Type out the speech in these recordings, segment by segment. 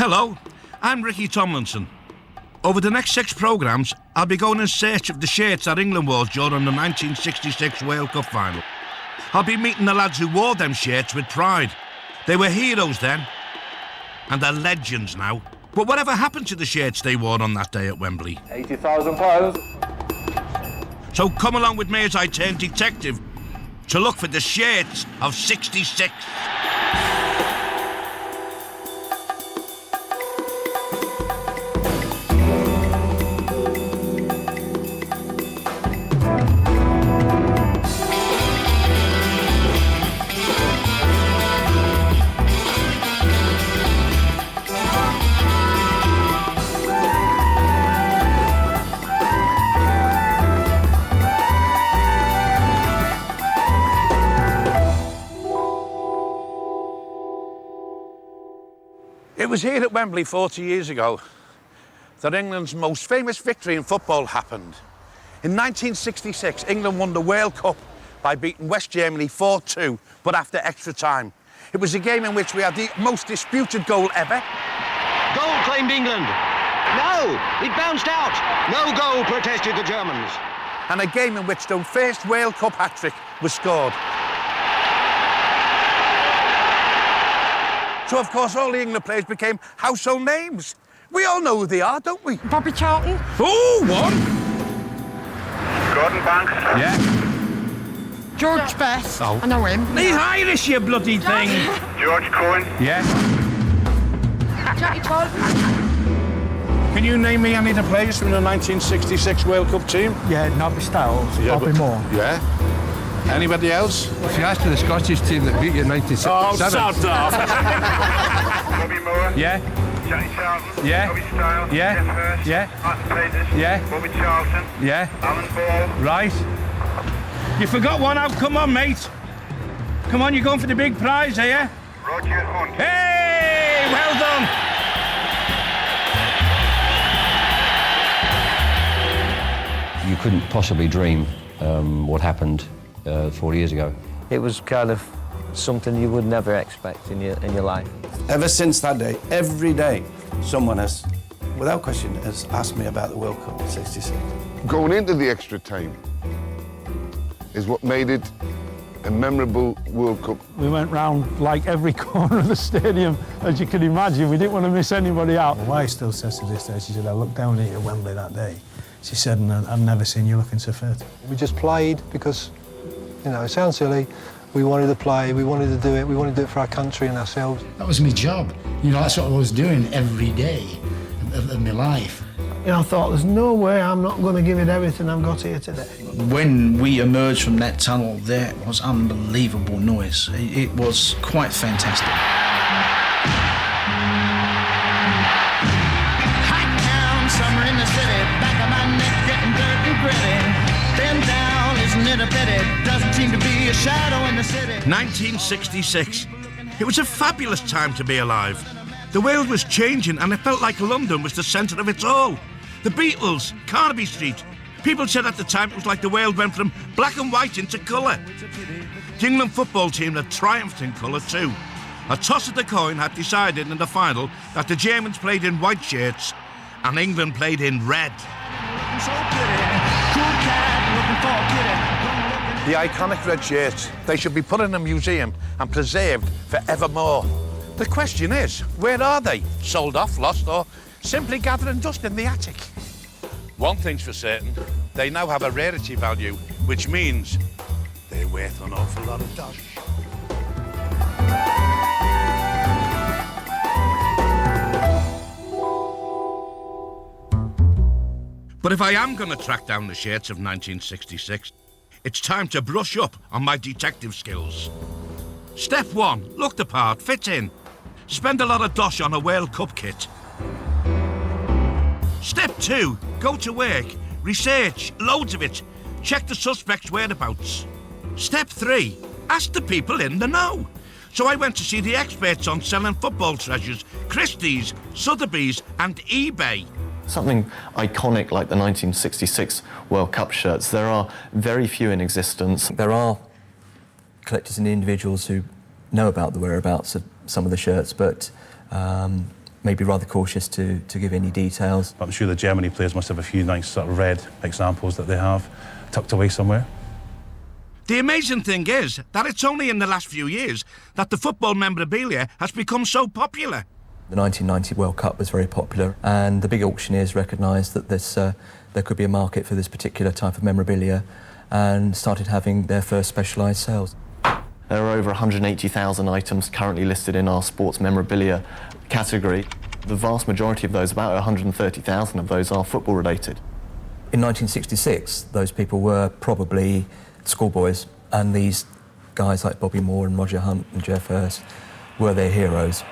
Hello, I'm Ricky Tomlinson. Over the next 6 programmes, I'll be going in search of the shirts that England wore during the 1966 World Cup final. I'll be meeting the lads who wore them shirts with pride. They were heroes then, and they're legends now. But whatever happened to the shirts they wore on that day at Wembley? £80,000. So come along with me as I turn detective to look for the shirts of '66. It was here at Wembley 40 years ago that England's most famous victory in football happened. In 1966, England won the World Cup by beating West Germany 4-2, but after extra time. It was a game in which we had the most disputed goal ever. Goal claimed England. No, it bounced out. No goal, protested the Germans. And a game in which the first World Cup hat-trick was scored. So, of course, all the England players became household names. We all know who they are, don't we? Bobby Charlton. Oh, one. Gordon Banks. Yeah. George Best. Oh. I know him. He's Irish, you bloody thing. George Cohen. Yeah. Jackie Todd. Can you name me any of the players from the 1966 World Cup team? Yeah, Nobby Stiles, Bobby Moore. Yeah. Anybody else? If you asked for the Scottish team that beat you in 1967... Oh, sod off. Bobby Moore. Yeah, Jackie Charlton. Yeah. Bobby Stiles. Yeah. Jeff Hurst. Yeah. Martin Peters. Yeah. Bobby Charlton. yeah, Alan Ball. right. You forgot one out. Come on, mate. Come on, you're going for the big prize, are you? Roger Hunt. Hey, well done. You couldn't possibly dream what happened 40 years ago. It was kind of something you would never expect in your life. Ever since that day, every day, someone has, without question, has asked me about the World Cup in '66. Going into the extra time is what made it a memorable World Cup. We went round like every corner of the stadium, as you can imagine. We didn't want to miss anybody out. My wife still says to this day, she said, I looked down at you at Wembley that day. She said, and I've never seen you looking so fit. We just played because, you know, it sounds silly. We wanted to play, we wanted to do it, we wanted to do it for our country and ourselves. That was my job. You know, that's what I was doing every day of my life. You know, I thought, there's no way I'm not going to give it everything I've got here today. When we emerged from that tunnel, there was unbelievable noise. It was quite fantastic. Hot town, summer in the city, back of my neck getting dirt and gritty. Been down, isn't it a pity? Doesn't seem to be a shadow in the city. 1966. It was a fabulous time to be alive. The world was changing and it felt like London was the centre of it all. The Beatles, Carnaby Street. People said at the time it was like the world went from black and white into colour. The England football team had triumphed in colour too. A toss of the coin had decided in the final that the Germans played in white shirts and England played in red. The iconic red shirts, they should be put in a museum and preserved forevermore. The question is, where are they? Sold off, lost, or simply gathering dust in the attic? One thing's for certain, they now have a rarity value, which means they're worth an awful lot of dosh. But if I am going to track down the shirts of 1966, it's time to brush up on my detective skills. Step 1, look the part, fit in. Spend a lot of dosh on a World Cup kit. Step 2, go to work, research, loads of it, check the suspect's whereabouts. Step 3, ask the people in the know. So I went to see the experts on selling football treasures, Christie's, Sotheby's and eBay. Something iconic like the 1966 World Cup shirts, there are very few in existence. There are collectors and individuals who know about the whereabouts of some of the shirts, but maybe rather cautious to give any details. I'm sure the Germany players must have a few nice sort of red examples that they have tucked away somewhere. The amazing thing is that it's only in the last few years that the football memorabilia has become so popular. The 1990 World Cup was very popular, and the big auctioneers recognised that there could be a market for this particular type of memorabilia and started having their first specialised sales. There are over 180,000 items currently listed in our sports memorabilia category. The vast majority of those, about 130,000 of those, are football related. In 1966, those people were probably schoolboys, and these guys like Bobby Moore and Roger Hunt and Jeff Hurst were their heroes.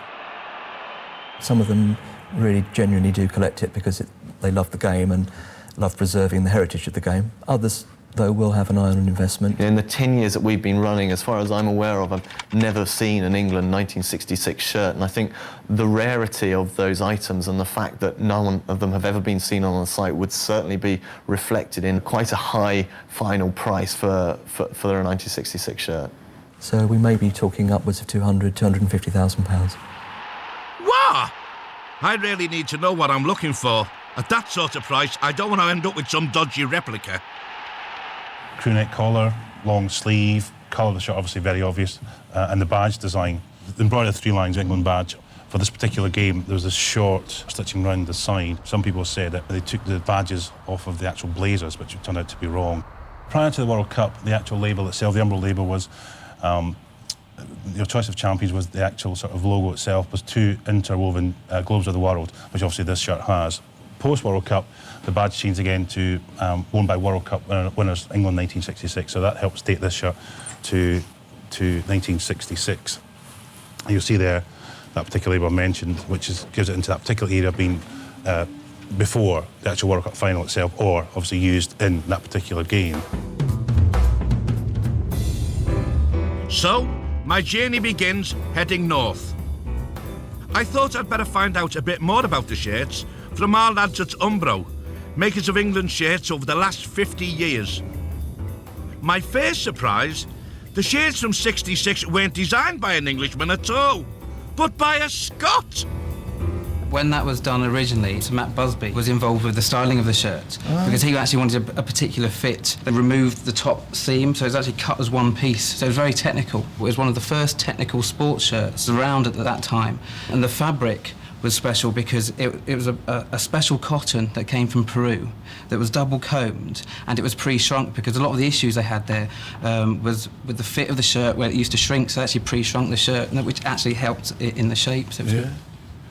Some of them really genuinely do collect it because they love the game and love preserving the heritage of the game. Others, though, will have an eye on an investment. In the 10 years that we've been running, as far as I'm aware of, I've never seen an England 1966 shirt, and I think the rarity of those items and the fact that none of them have ever been seen on the site would certainly be reflected in quite a high final price for their 1966 shirt. So we may be talking upwards of £250,000. Wow! I really need to know what I'm looking for. At that sort of price, I don't want to end up with some dodgy replica. Crewneck collar, long sleeve, colour of the shirt obviously very obvious, and the badge design. The embroidered 3 lines England badge. For this particular game, there was this short stitching round the side. Some people said that they took the badges off of the actual blazers, which turned out to be wrong. Prior to the World Cup, the actual label itself, the umbrella label was, your choice of champions was the actual sort of logo itself, was 2 interwoven globes of the world, which obviously this shirt has. Post-World Cup, the badge changed again to worn by World Cup winners, England 1966, so that helps date this shirt to 1966. You'll see there that particular label mentioned, which gives it into that particular era being before the actual World Cup final itself, or obviously used in that particular game. So, my journey begins heading north. I thought I'd better find out a bit more about the shirts from our lads at Umbro, makers of England shirts over the last 50 years. My first surprise, the shirts from '66 weren't designed by an Englishman at all, but by a Scot. When that was done originally, so Matt Busby was involved with the styling of the shirt because he actually wanted a particular fit. They removed the top seam, so it was actually cut as one piece. So it was very technical. It was one of the first technical sports shirts around at that time. And the fabric was special because it was a special cotton that came from Peru that was double combed, and it was pre-shrunk because a lot of the issues they had there was with the fit of the shirt where it used to shrink, so they actually pre-shrunk the shirt, which actually helped it in the shape. So it was good.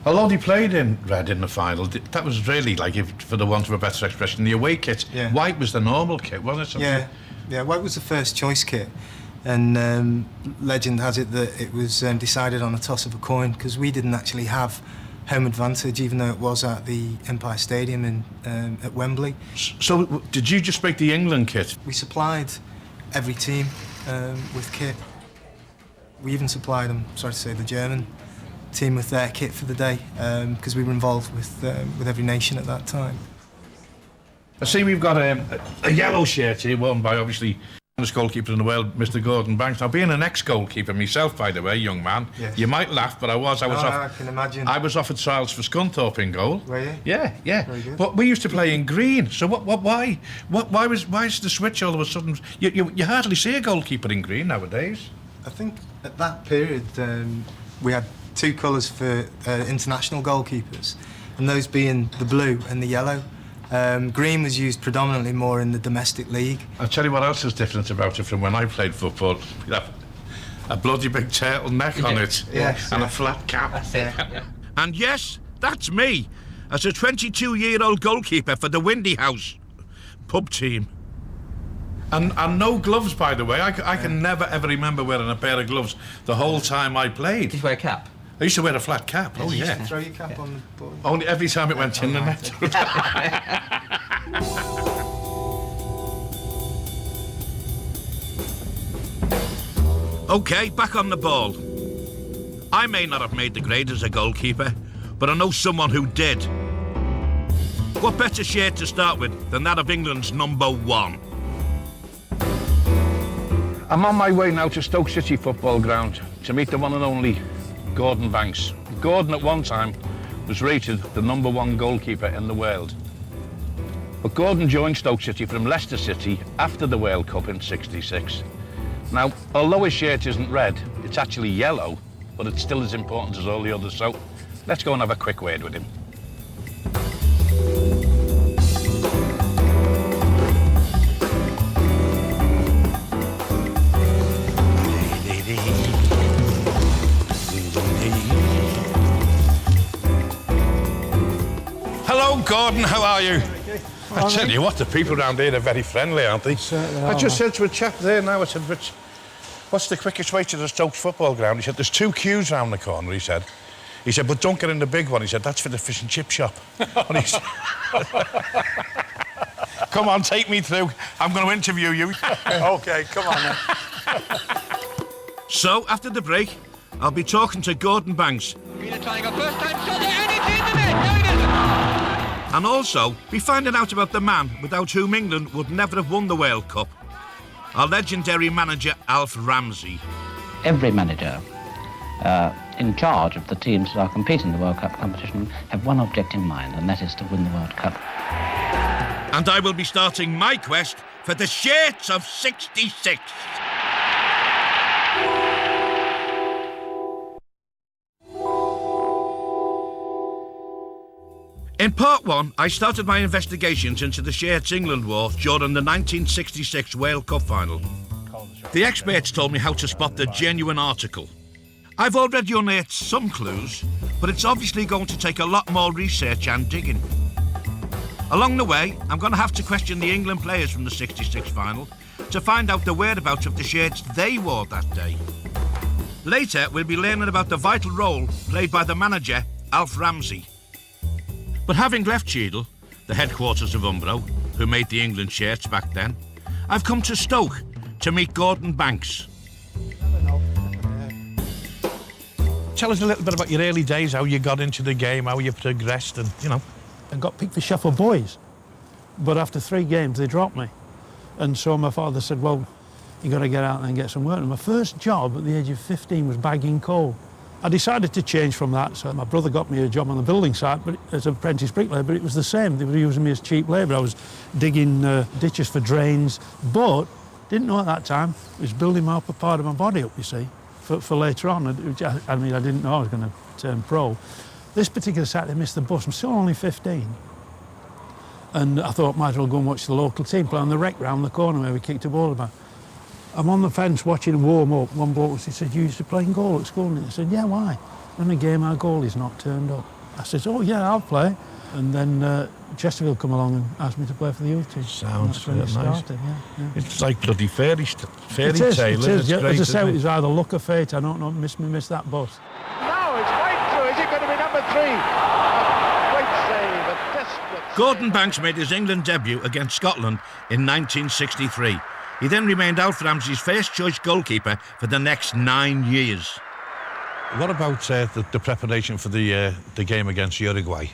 Although he played in red in the final, that was really, like, for the want of a better expression, the away kit. Yeah. White was the normal kit, wasn't it? Yeah, white was the first choice kit. And legend has it that it was decided on a toss of a coin because we didn't actually have home advantage, even though it was at the Empire Stadium at Wembley. So did you just make the England kit? We supplied every team with kit. We even supplied them, sorry to say, the German team with their kit for the day because we were involved with every nation at that time. I see we've got a yellow shirt here, worn by obviously the greatest goalkeeper in the world, Mr. Gordon Banks. Now, being an ex-goalkeeper myself, by the way, young man, yes. You might laugh, but I was off. I can imagine. I was offered trials for Scunthorpe in goal. Were you? Yeah. Very good. But we used to play in green. So why is the switch all of a sudden? You hardly see a goalkeeper in green nowadays. I think at that period we had 2 colours for international goalkeepers, and those being the blue and the yellow. Green was used predominantly more in the domestic league. I'll tell you what else is different about it from when I played football. You'd have a bloody big turtleneck on it, and a flat cap. That's it. And yes, that's me, as a 22-year-old goalkeeper for the Windy House pub team. And no gloves, by the way. I can never ever remember wearing a pair of gloves the whole time I played. Did you wear a cap? I used to wear a flat cap. Oh yeah. Throw your cap on the ball. Only every time it went in the net. OK, back on the ball. I may not have made the grade as a goalkeeper, but I know someone who did. What better shirt to start with than that of England's #1? I'm on my way now to Stoke City football ground to meet the one and only Gordon Banks. Gordon at one time was rated the #1 goalkeeper in the world. But Gordon joined Stoke City from Leicester City after the World Cup in '66. Now, although his shirt isn't red, it's actually yellow, but it's still as important as all the others, so let's go and have a quick word with him. Hello, Gordon, how are you? I tell you what, the people around here are very friendly, aren't they? I just said to a chap there now, I said, Rich, what's the quickest way to the Stoke football ground? He said, there's 2 queues round the corner, he said. He said, but don't get in the big one. He said, that's for the fish and chip shop. And he said, come on, take me through. I'm going to interview you. OK, come on then. So, after the break, I'll be talking to Gordon Banks. And also be finding out about the man without whom England would never have won the World Cup. Our legendary manager, Alf Ramsey. Every manager in charge of the teams that are competing in the World Cup competition have one object in mind, and that is to win the World Cup. And I will be starting my quest for the shirts of '66. In part 1, I started my investigations into the shirts England wore during the 1966 World Cup final. The experts told me how to spot the genuine article. I've already unearthed some clues, but it's obviously going to take a lot more research and digging. Along the way, I'm going to have to question the England players from the '66 final to find out the whereabouts of the shirts they wore that day. Later, we'll be learning about the vital role played by the manager, Alf Ramsey. But having left Cheadle, the headquarters of Umbro, who made the England shirts back then, I've come to Stoke to meet Gordon Banks. Tell us a little bit about your early days, how you got into the game, how you progressed, and, you know. I got picked for Sheffield Boys, but after 3 games they dropped me. And so my father said, well, you got to get out there and get some work. And my first job at the age of 15 was bagging coal. I decided to change from that, so my brother got me a job on the building site but as an apprentice bricklayer, but it was the same. They were using me as cheap labour. I was digging ditches for drains, but didn't know at that time it was building my upper part of my body up, you see, for later on. I mean, I didn't know I was going to turn pro. This particular Saturday, I missed the bus. I'm still only 15. And I thought, might as well go and watch the local team play on the rec round the corner where we kicked a ball about. I'm on the fence watching him warm up. One bloke said, you used to play goal at school? And I said, yeah, why? In a game, our goalie's not turned up. I said, oh, yeah, I'll play. And then Chesterfield come along and asked me to play for the youth team. Sounds nice. Started, yeah. It's like bloody fairy tale. It is. It's Yeah, great, as I say, isn't it was either luck or fate. I don't know, miss that bus. Now it's right through. Is it going to be number 3? A great save, a desperate Gordon Banks made his England debut against Scotland in 1963. He then remained Alf Ramsey's first-choice goalkeeper for the next 9 years. What about the preparation for the game against Uruguay?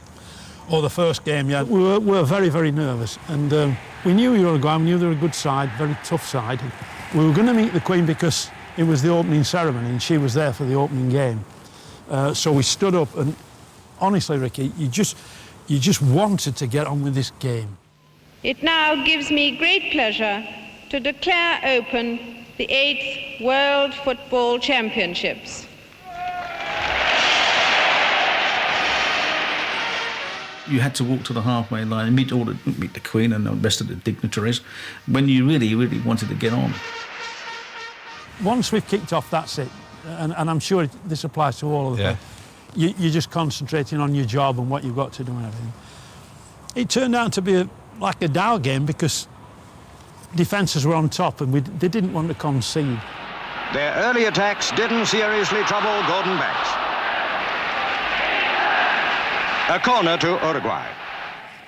Oh, the first game, yeah. We were very, very nervous. And we knew Uruguay, we knew they were a good side, very tough side. We were going to meet the Queen because it was the opening ceremony and she was there for the opening game. So we stood up and, honestly, Ricky, you just wanted to get on with this game. It now gives me great pleasure to declare open the 8th World Football Championships. You had to walk to the halfway line and meet the Queen and the rest of the dignitaries when you really, really wanted to get on. Once we've kicked off, that's it. And I'm sure this applies to all of them. Yeah. You're just concentrating on your job and what you've got to do and everything. It turned out to be like a Dow game because defences were on top and they didn't want to concede. Their early attacks didn't seriously trouble Gordon Banks. A corner to Uruguay.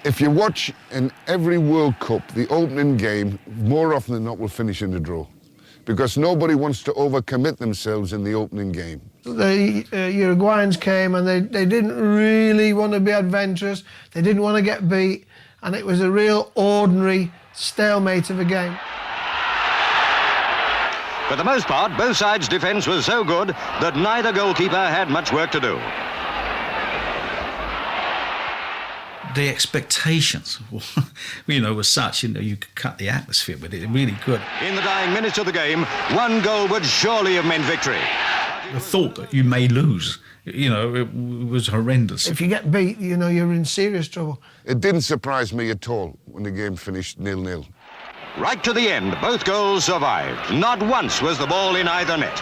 If you watch in every World Cup, the opening game, more often than not, will finish in a draw. Because nobody wants to overcommit themselves in the opening game. The Uruguayans came and they didn't really want to be adventurous. They didn't want to get beat. And it was a real ordinary stalemate of a game. For the most part, both sides' defence was so good that neither goalkeeper had much work to do. The expectations, were such, you could cut the atmosphere with it. It really could. In the dying minutes of the game, one goal would surely have meant victory. The thought that you may lose, it was horrendous. If you get beat, you're in serious trouble. It didn't surprise me at all when the game finished 0-0. Right to the end, both goals survived. Not once was the ball in either net.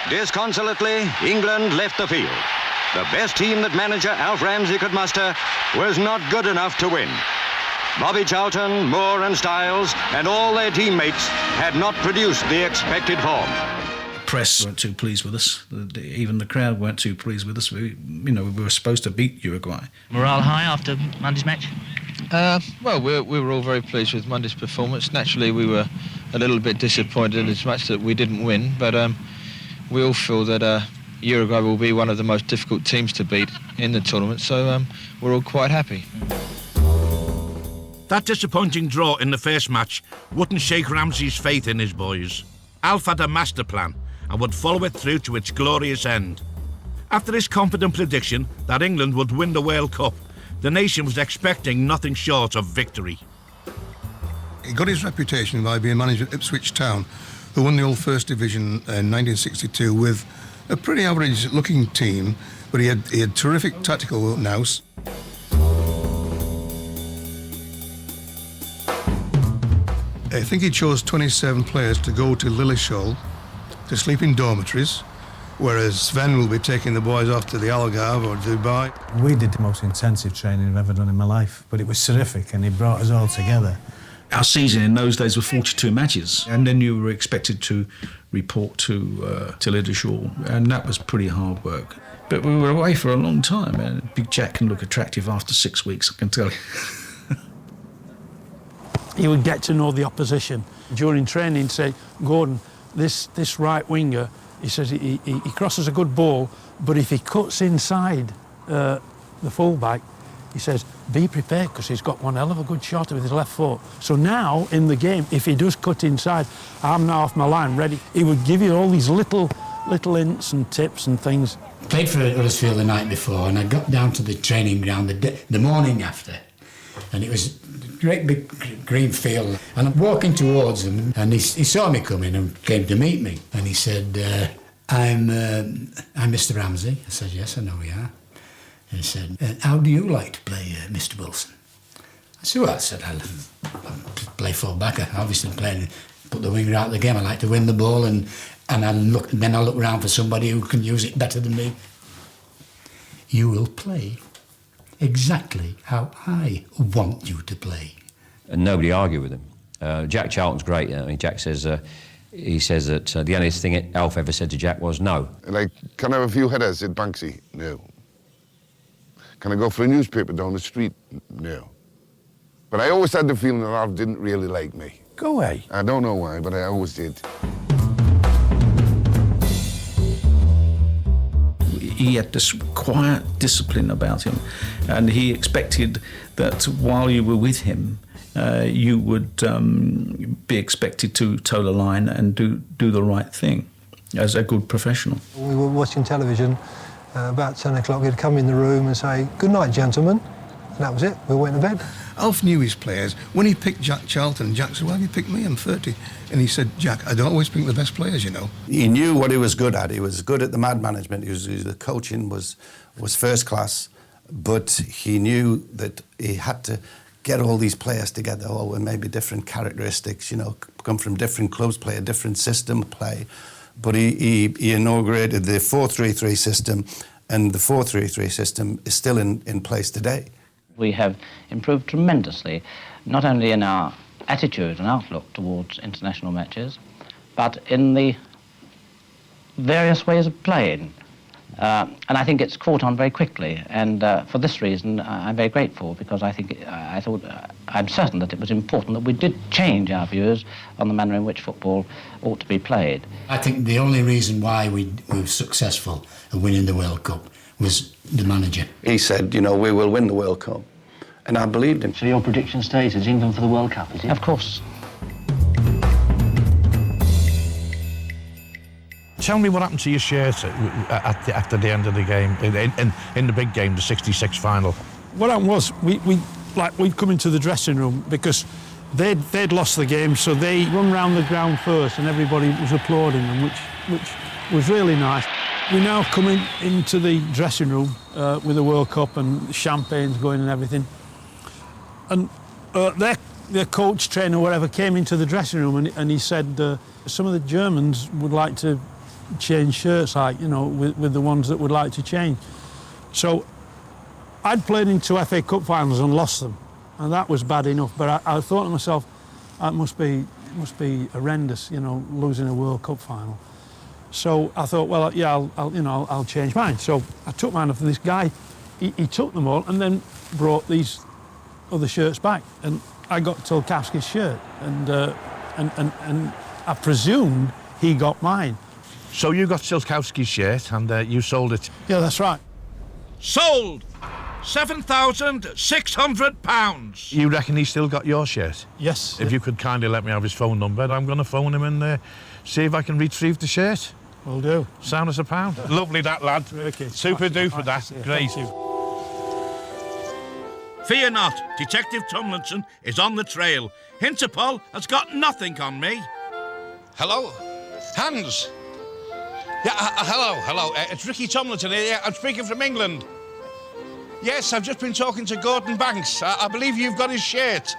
Disconsolately, England left the field. The best team that manager Alf Ramsey could muster was not good enough to win. Bobby Charlton, Moore and Stiles and all their teammates had not produced the expected form. The press weren't too pleased with us. Even the crowd weren't too pleased with us. We were supposed to beat Uruguay. Morale high after Monday's match? Well, we were all very pleased with Monday's performance. Naturally, we were a little bit disappointed as much that we didn't win, but we all feel that Uruguay will be one of the most difficult teams to beat in the tournament, so we're all quite happy. That disappointing draw in the first match wouldn't shake Ramsey's faith in his boys. Alf had a master plan and would follow it through to its glorious end. After his confident prediction that England would win the World Cup, the nation was expecting nothing short of victory. He got his reputation by being manager at Ipswich Town, who won the Old First Division in 1962 with a pretty average-looking team, but he had terrific tactical nous. I think he chose 27 players to go to Lilleshall to sleep in dormitories, whereas Sven will be taking the boys off to the Algarve or Dubai. We did the most intensive training I've ever done in my life, but it was terrific and it brought us all together. Our season in those days were 42 matches, and then you were expected to report to Lilleshall, and that was pretty hard work. But we were away for a long time, and Big Jack can look attractive after 6 weeks, I can tell you. He would get to know the opposition. During training, he'd say, Gordon, this right winger, he says he crosses a good ball, but if he cuts inside the fullback, he says, be prepared because he's got one hell of a good shot with his left foot. So now, in the game, if he does cut inside, I'm now off my line, ready. He would give you all these little hints and tips and things. Played for Huddersfield the night before, and I got down to the training ground the morning after, and it was great big green field, and I'm walking towards him, and he saw me coming and came to meet me, and he said, I'm Mr. Ramsey. I said, yes, I know you are. And he said, how do you like to play, Mr. Wilson? I said, well, I play full back. I obviously put the winger out of the game. I like to win the ball, and then I look around for somebody who can use it better than me. You will play exactly how I want you to play. And nobody argued with him. Jack Charlton's great. I mean, Jack says, he says that the only thing Alf ever said to Jack was no. Like, can I have a few headers at Banksy? No. Can I go for a newspaper down the street? No. But I always had the feeling that Alf didn't really like me. Go away. I don't know why, but I always did. He had this quiet discipline about him, and he expected that while you were with him, you would be expected to toe the line and do the right thing as a good professional. We were watching television about 10 o'clock. He'd come in the room and say, good night, gentlemen. And that was it. We went to bed. Alf knew his players. When he picked Jack Charlton, Jack said, why have you picked me? I'm 30. And he said, Jack, I don't always pick the best players, you know. He knew what he was good at. He was good at the man management. The coaching was first class, but he knew that he had to get all these players together, all with maybe different characteristics, come from different clubs, play a different system, play. But he inaugurated the 4-3-3 system, and the 4-3-3 system is still in place today. We have improved tremendously, not only in our attitude and outlook towards international matches, but in the various ways of playing. And I think it's caught on very quickly, and for this reason I'm very grateful, because I'm certain that it was important that we did change our views on the manner in which football ought to be played. I think the only reason why we were successful in winning the World Cup was the manager. He said, we will win the World Cup, and I believed him. So your prediction stays, it's England for the World Cup, is it? Of course. Tell me what happened to your shirt after the end of the game, in the big game, the 66 final. What happened was, we'd come into the dressing room because they'd lost the game, so they run round the ground first and everybody was applauding them, which was really nice. We now come into the dressing room with the World Cup and champagne's going and everything. And their coach, trainer, whatever, came into the dressing room and he said some of the Germans would like to change shirts, with the ones that would like to change. So I'd played in 2 FA Cup finals and lost them, and that was bad enough. But I thought to myself, it must be horrendous, losing a World Cup final. So I thought, well, yeah, I'll change mine. So I took mine off this guy. He took them all and then brought these other shirts back, and I got Tolkowski's shirt, and I presumed he got mine. So you got Tolkowski's shirt and you sold it? Yeah, that's right. Sold! £7,600. You reckon he still got your shirt? Yes. If you could kindly let me have his phone number, I'm going to phone him and see if I can retrieve the shirt. Will do. Sound as a pound. Lovely that, lad. Okay. Super duper that. Great. Fear not, Detective Tomlinson is on the trail. Interpol has got nothing on me. Hello? Hans? Yeah, hello. It's Ricky Tomlinson here. I'm speaking from England. Yes, I've just been talking to Gordon Banks. I believe you've got his shirt.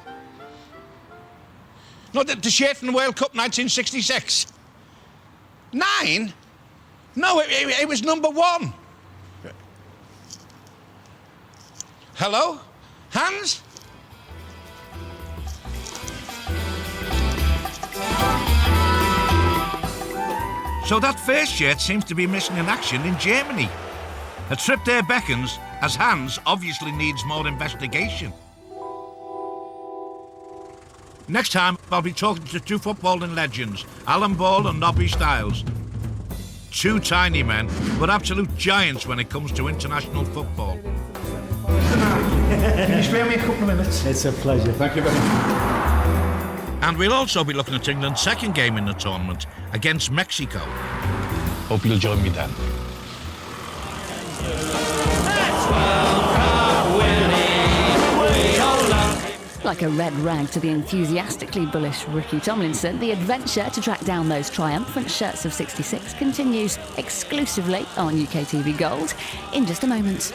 No, the shirt from the World Cup 1966. 9? No, it was number 1. Hello? Hans? So that first shirt seems to be missing in action in Germany. A trip there beckons, as Hans obviously needs more investigation. Next time, I'll be talking to 2 footballing legends, Alan Ball and Nobby Stiles. 2 tiny men, but absolute giants when it comes to international football. Can you spare me a couple of minutes? It's a pleasure. Thank you very much. And we'll also be looking at England's second game in the tournament against Mexico. Hope you'll join me then. Like a red rag to the enthusiastically bullish Ricky Tomlinson, the adventure to track down those triumphant shirts of 66 continues exclusively on UK TV Gold in just a moment.